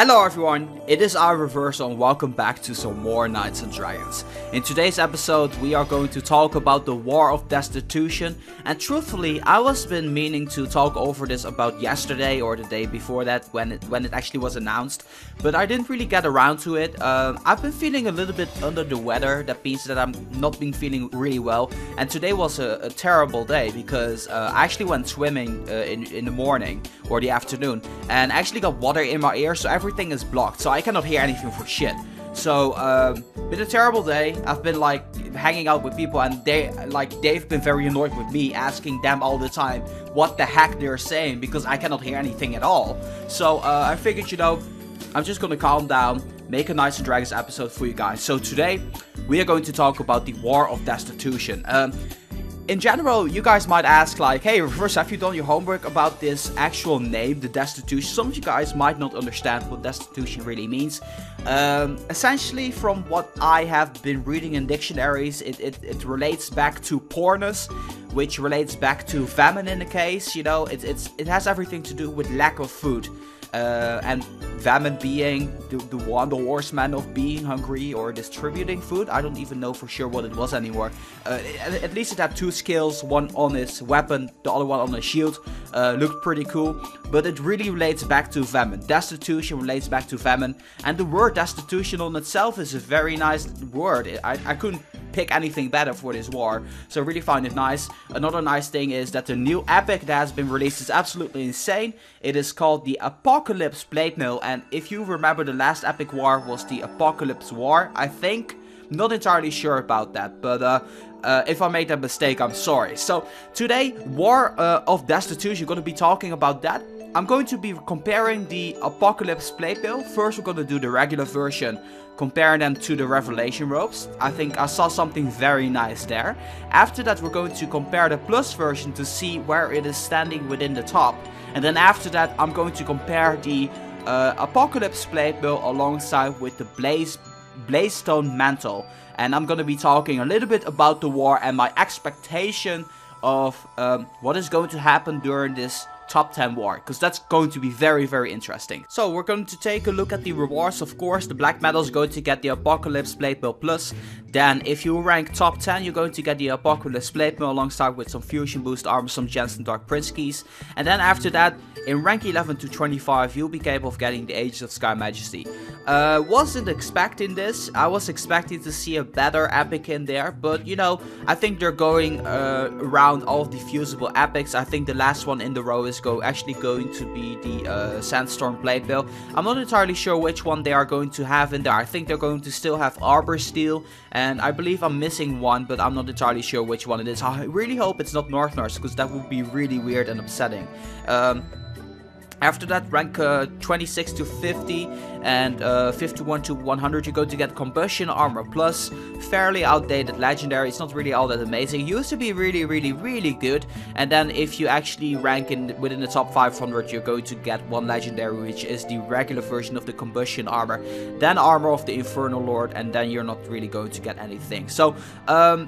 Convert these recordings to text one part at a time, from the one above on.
Hello everyone, it is our Reversal and welcome back to some more Knights and Dragons. In today's episode we are going to talk about the War of Destitution, and truthfully I was been meaning to talk over this about yesterday or the day before that when it actually was announced, but I didn't really get around to it. I've been feeling a little bit under the weather. That means that I'm not been feeling really well, and today was a terrible day because I actually went swimming in the morning or the afternoon and actually got water in my ear, so everything is blocked, so I cannot hear anything for shit. So been a terrible day. I've been like hanging out with people and they've been very annoyed with me asking them all the time what the heck they're saying because I cannot hear anything at all. So I figured, you know, I'm just gonna calm down, make a Knights and Dragons episode for you guys. So today we are going to talk about the War of Destitution. In general, you guys might ask like, hey Reverse, have you done your homework about this actual name, the Destitution? Some of you guys might not understand what Destitution really means. Essentially, from what I have been reading in dictionaries, it relates back to poorness, which relates back to famine in the case, you know, it has everything to do with lack of food. And famine being the horseman of being hungry or distributing food. I don't even know for sure what it was anymore. At least it had two skills, one on his weapon, the other one on his shield. Looked pretty cool, but it really relates back to famine. Destitution relates back to famine, and the word destitution on itself is a very nice word. I couldn't pick anything better for this war, so I really find it nice. Another nice thing is that the new epic that has been released is absolutely insane. It is called the Apocalypse Plate Mill, and if you remember, the last epic war was the Apocalypse War, I think. Not entirely sure about that, but if I made that mistake, I'm sorry. So today, War of Destitution, we're going to be talking about that. I'm going to be comparing the Apocalypse Plate Mill. First we're going to do the regular version, comparing them to the Revelation ropes. I think I saw something very nice there. After that we're going to compare the plus version to see where it is standing within the top. And then after that I'm going to compare the Apocalypse Plate Mill alongside with the Stone Mantle. And I'm going to be talking a little bit about the war and my expectation of what is going to happen during this top 10 war, because that's going to be very, very interesting. So we're going to take a look at the rewards. Of course, the black metal is going to get the Apocalypse Plate Mill plus. Then if you rank top 10, you're going to get the Apocalypse Plate Mill alongside with some fusion boost armor, some gems and dark prince keys. And then after that, in rank 11 to 25, you'll be capable of getting the Aegis of Sky Majesty. Wasn't expecting this. I was expecting to see a better epic in there, but you know, I think they're going around all of the fusible epics. I think the last one in the row is actually going to be the Sandstorm Plate Mill. I'm not entirely sure which one they are going to have in there. I think they're going to still have Arbor Steel, and I believe I'm missing one, but I'm not entirely sure which one it is. I really hope it's not North Norse, because that would be really weird and upsetting. After that, rank 26 to 50 and 51 to 100, you're going to get Combustion Armor Plus. Fairly outdated legendary. It's not really all that amazing. It used to be really, really, really good. And then if you actually rank within the top 500, you're going to get one legendary, which is the regular version of the Combustion Armor. Then Armor of the Infernal Lord, and then you're not really going to get anything. So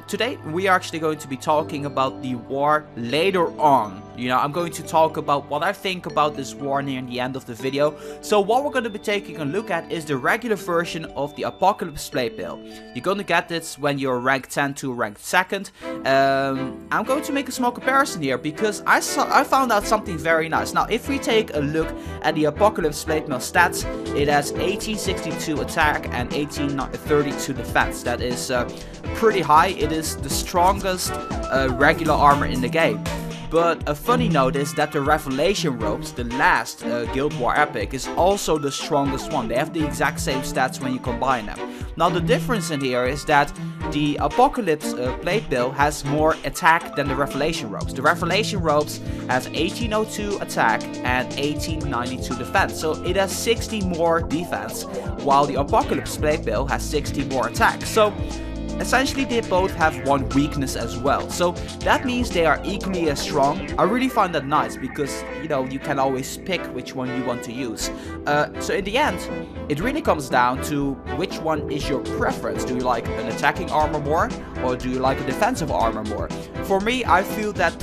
today we are actually going to be talking about the war later on. You know, I'm going to talk about what I think about this war near the end of the video. So what we're going to be taking a look at is the regular version of the Apocalypse Plate Mill. You're going to get this when you're rank 10 to rank 2nd. I'm going to make a small comparison here because I found out something very nice. Now, if we take a look at the Apocalypse Plate Mill stats, it has 1862 attack and 1832 defense. That is pretty high. It is the strongest regular armor in the game. But a funny note is that the Revelation ropes, the last Guild War epic, is also the strongest one. They have the exact same stats when you combine them. Now the difference in here is that the Apocalypse Plate Mill has more attack than the Revelation ropes. The Revelation ropes has 1802 attack and 1892 defense. So it has 60 more defense, while the Apocalypse Plate Mill has 60 more attack. So essentially they both have one weakness as well, so that means they are equally as strong. I really find that nice because, you know, you can always pick which one you want to use. So in the end, it really comes down to which one is your preference. Do you like an attacking armor more, or do you like a defensive armor more? For me, I feel that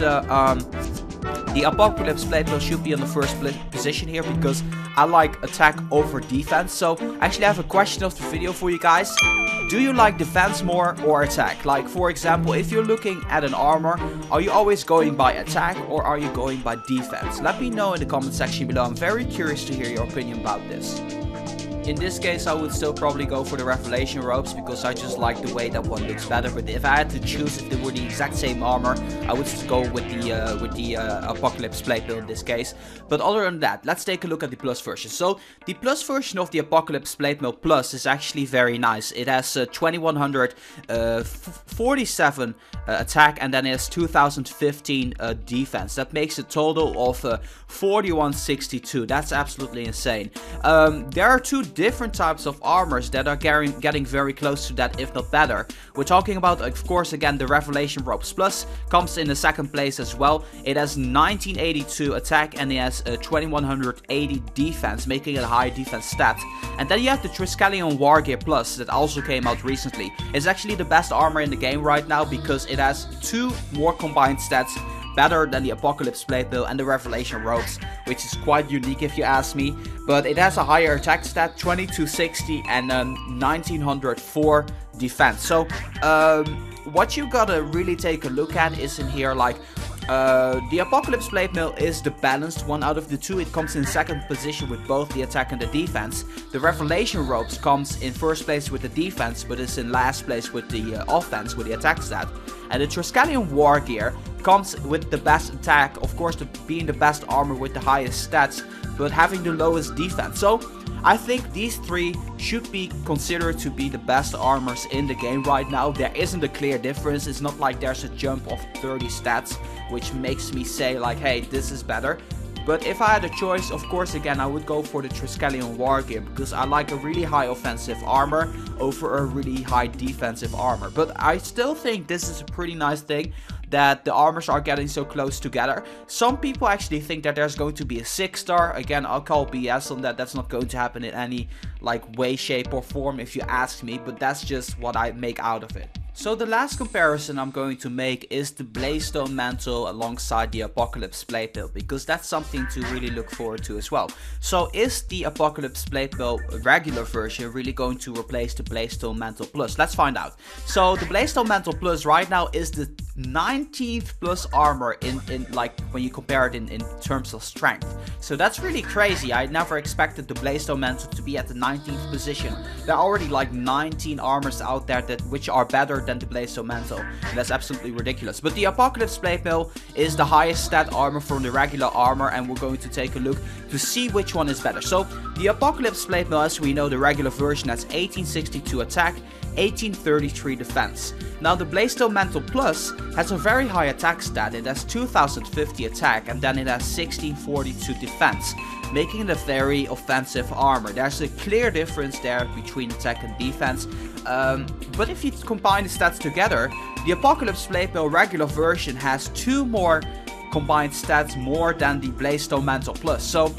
the Apocalypse Plate Mill should be on the first position here because I like attack over defense. So I actually have a question of the video for you guys. Do you like defense more or attack? Like, for example, if you're looking at an armor, are you always going by attack or are you going by defense? Let me know in the comment section below. I'm very curious to hear your opinion about this. In this case, I would still probably go for the Revelation robes because I just like the way that one looks better. But if I had to choose if they were the exact same armor, I would go with the Apocalypse plate build in this case. But other than that, let's take a look at the plus version. So the plus version of the Apocalypse plate build plus is actually very nice. It has 2147 attack and then it has 2015 defense. That makes a total of 4162. That's absolutely insane. There are two different types of armors that are getting very close to that, if not better. We're talking about, of course, again, the Revelation Robes Plus comes in the second place as well. It has 1982 attack and it has 2180 defense, making it a high defense stat. And then you have the Triskelion Wargear Plus that also came out recently. It's actually the best armor in the game right now because it has 2 more combined stats better than the Apocalypse plate build and the Revelation robes, which is quite unique if you ask me. But it has a higher attack stat, 2260 and 1904 defense. So what you gotta really take a look at is in here, like the Apocalypse plate mill is the balanced one out of the two. It comes in second position with both the attack and the defense. The Revelation robes comes in first place with the defense, but is in last place with the offense, with the attack stat. And the Triskelion Wargear comes with the best attack, of course being the best armor with the highest stats, but having the lowest defense. So I think these three should be considered to be the best armors in the game right now. There isn't a clear difference. It's not like there's a jump of 30 stats, which makes me say like, hey, this is better. But if I had a choice, of course, again, I would go for the Triskelion Wargear because I like a really high offensive armor over a really high defensive armor. But I still think this is a pretty nice thing that the armors are getting so close together. Some people actually think that there's going to be a 6-star. Again, I'll call BS on that. That's not going to happen in any like way, shape or form if you ask me, but that's just what I make out of it. So the last comparison I'm going to make is the Blaze-Stone Mantle alongside the Apocalypse plate build, because that's something to really look forward to as well. So is the Apocalypse plate build regular version really going to replace the Blaze-Stone Mantle Plus? Let's find out. So the Blaze-Stone Mantle Plus right now is the 19th plus armor in like when you compare it in terms of strength. So that's really crazy. I never expected the Blaze-Stone Mantle to be at the 19th position. There are already like 19 armors out there which are better than the Blaze-Stone Mantle, and that's absolutely ridiculous. But the Apocalypse plate mill is the highest stat armor from the regular armor, and we're going to take a look to see which one is better. So the Apocalypse plate mill, as we know, the regular version has 1862 attack, 1833 defense. Now the Blaze-Stone Mantle Plus has a very high attack stat. It has 2050 attack and then it has 1642 defense, making it a very offensive armor. There's a clear difference there between attack and defense. But if you combine the stats together, the Apocalypse plate mill regular version has 2 more combined stats more than the Blaze-Stone Mantle Plus. So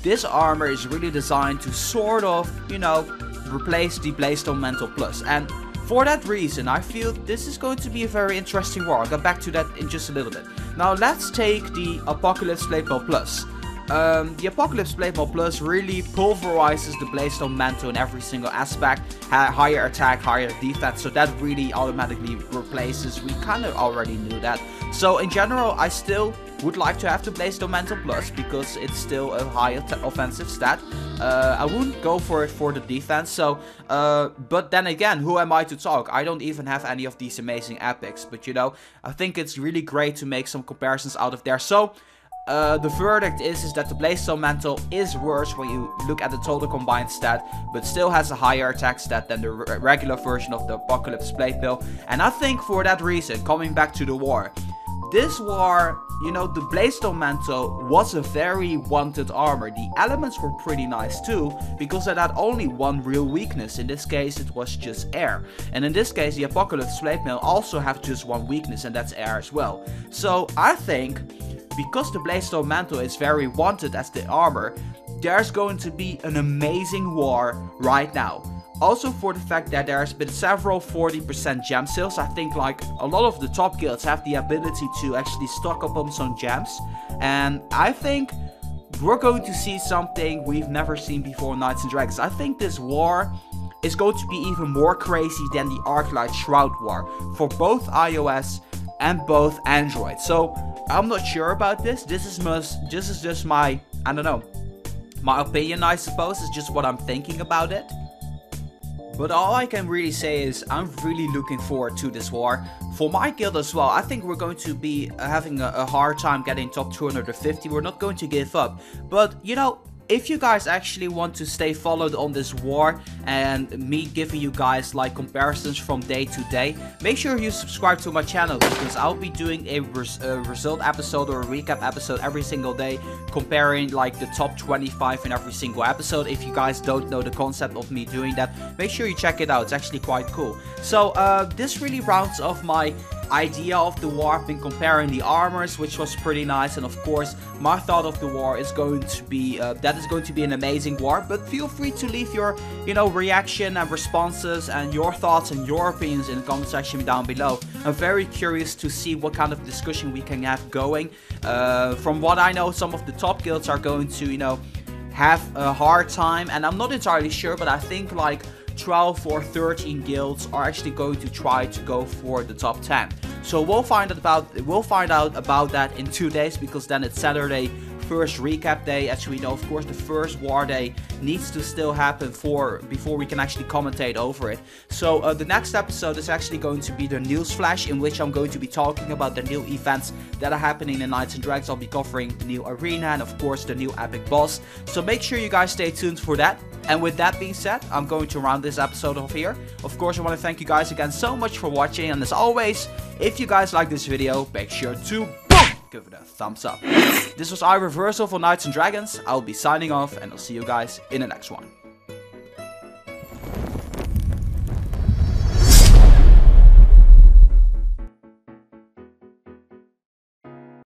this armor is really designed to sort of, you know, replace the Blaze-Stone Mantle Plus. And for that reason, I feel this is going to be a very interesting war. I'll get back to that in just a little bit. Now let's take the Apocalypse plate mill Plus. The Apocalypse plate mill Plus really pulverizes the Blaze-Stone Mantle in every single aspect. Higher attack, higher defense, so that really automatically replaces. We kind of already knew that. So in general, I still would like to have the Blaze-Stone Mantle Plus because it's still a high offensive stat. I wouldn't go for it for the defense. So, but then again, who am I to talk? I don't even have any of these amazing epics. But you know, I think it's really great to make some comparisons out of there. So the verdict is that the Blaze-Stone Mantle is worse when you look at the total combined stat, but still has a higher attack stat than the regular version of the Apocalypse plate mill. And I think for that reason, coming back to the war, this war, you know, the Blaze-Stone Mantle was a very wanted armor. The elements were pretty nice too, because it had only one real weakness. In this case, it was just air. And in this case, the Apocalypse plate mill also have just one weakness, and that's air as well. So I think, because the Blaze-Stone Mantle is very wanted as the armor, there's going to be an amazing war right now. Also for the fact that there has been several 40% gem sales. I think like a lot of the top guilds have the ability to actually stock up on some gems. And I think we're going to see something we've never seen before in Knights and Dragons. I think this war is going to be even more crazy than the Arclight Shroud War for both iOS and both Android. So I'm not sure about this. This is just my, I don't know, my opinion, I suppose. It's just what I'm thinking about it. But all I can really say is I'm really looking forward to this war. For my guild as well, I think we're going to be having a hard time getting top 250. We're not going to give up. But, you know, if you guys actually want to stay followed on this war and me giving you guys like comparisons from day to day, make sure you subscribe to my channel, because I'll be doing a result episode or a recap episode every single day, comparing like the top 25 in every single episode. If you guys don't know the concept of me doing that, make sure you check it out. It's actually quite cool. So this really rounds off my idea of the war. I've been comparing the armors, which was pretty nice, and of course my thought of the war is going to be that is going to be an amazing war. But feel free to leave your, you know, reaction and responses and your thoughts and your opinions in the comment section down below. I'm very curious to see what kind of discussion we can have going. From what I know, some of the top guilds are going to, you know, have a hard time, and I'm not entirely sure, but I think like 12 or 13 guilds are actually going to try to go for the top 10. So we'll find out about that in 2 days, because then it's Saturday, first recap day. As we know, of course, the first war day needs to still happen before we can actually commentate over it. So the next episode is actually going to be the news flash, in which I'm going to be talking about the new events that are happening in Knights and Dragons. I'll be covering the new arena and of course the new epic boss. So make sure you guys stay tuned for that. And with that being said, I'm going to round this episode off here. Of course, I want to thank you guys again so much for watching, and as always, if you guys like this video, make sure to give it a thumbs up. This was iReversal for Knights and Dragons. I'll be signing off, and I'll see you guys in the next one.